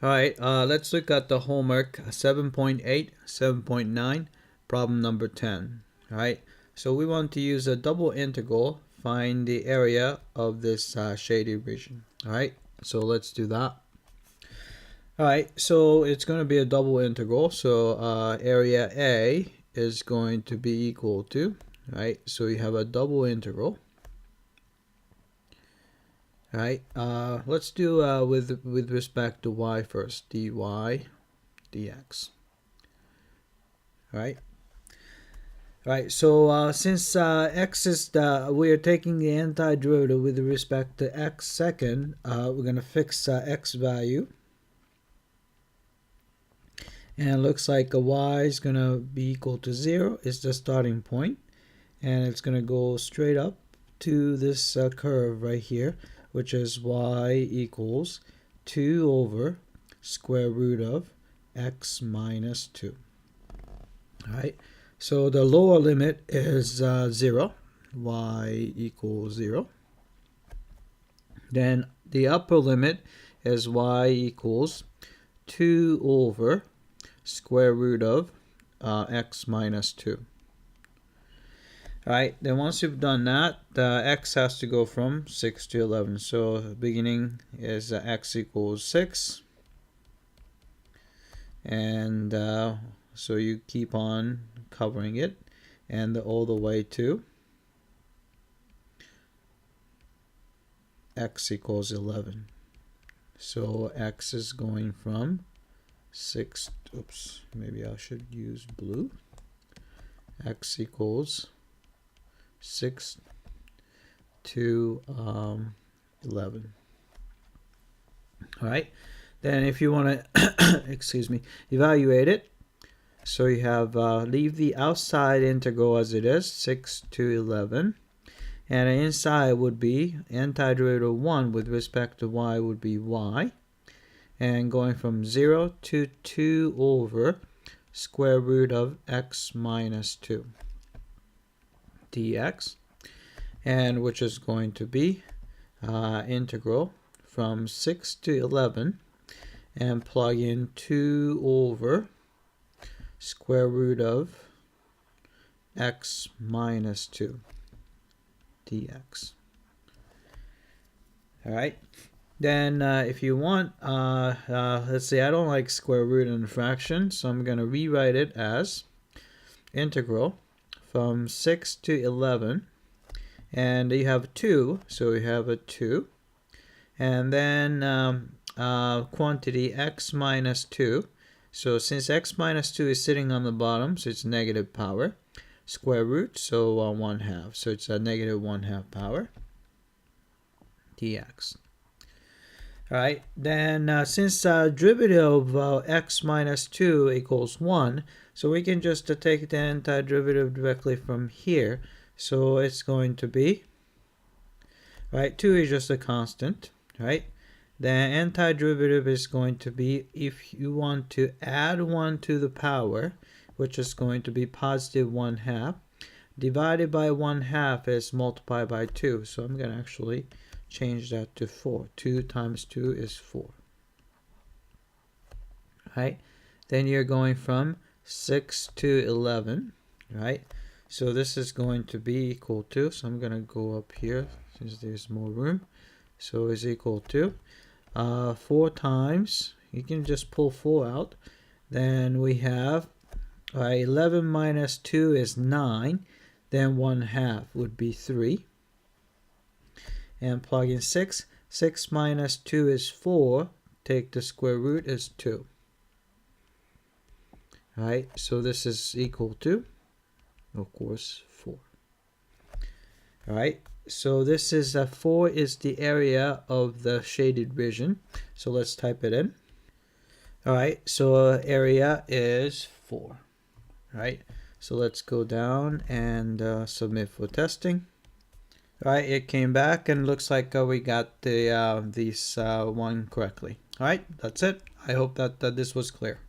Alright, let's look at the homework 7.8, 7.9, problem number 10. Alright, so we want to use a double integral, find the area of this shaded region. Alright, so let's do that. Alright, so it's going to be a double integral, so area A is going to be equal to, right, so you have a double integral. Alright, let's do with respect to y first, dy dx. Alright. Alright, so since x is we are taking the antiderivative with respect to x second, we're going to fix x value. And it looks like a y is going to be equal to 0. It's the starting point. And it's going to go straight up to this curve right here, which is y equals 2 over square root of x minus 2. Alright, so the lower limit is 0, y equals 0. Then the upper limit is y equals 2 over square root of x minus 2. Alright, then once you've done that, the x has to go from 6 to 11. So the beginning is x equals 6. And so you keep on covering it and all the way to x equals 11. So x is going from 6, oops, maybe I should use blue. X equals 6 to 11. All right, then if you want to excuse me, evaluate it, so you have leave the outside integral as it is, 6 to 11, and the inside would be antiderivative 1 with respect to y would be y, and going from 0 to 2 over square root of x minus 2 dx, and which is going to be integral from 6 to 11, and plug in 2 over square root of x minus 2 dx. Alright, then if you want, let's say I don't like square root in a fraction, so I'm going to rewrite it as integral from 6 to 11, and you have 2, so we have a 2, and then quantity x minus 2. So since x minus 2 is sitting on the bottom, so it's negative power, square root, so 1/2. So it's a negative 1/2 power dx. Alright, then since derivative of x minus 2 equals 1, so we can just take the antiderivative directly from here. So it's going to be, right, 2 is just a constant, right? The antiderivative is going to be, if you want to add 1 to the power, which is going to be positive 1/2, divided by 1/2 is multiplied by 2. So I'm going to actually change that to 4. 2 times 2 is 4. Right? Then you're going from 6 to 11, right? So this is going to be equal to, so I'm going to go up here since there's more room. So it's equal to 4 times, you can just pull 4 out. Then we have 11 minus 2 is 9. Then 1/2 would be 3. And plug in 6. 6 minus 2 is 4. Take the square root is 2. Alright, so this is equal to, of course, 4. Alright, so this is 4 is the area of the shaded region. So let's type it in. Alright, so area is 4. Alright, so let's go down and submit for testing. Alright, it came back and looks like we got the this one correctly. Alright, that's it. I hope that this was clear.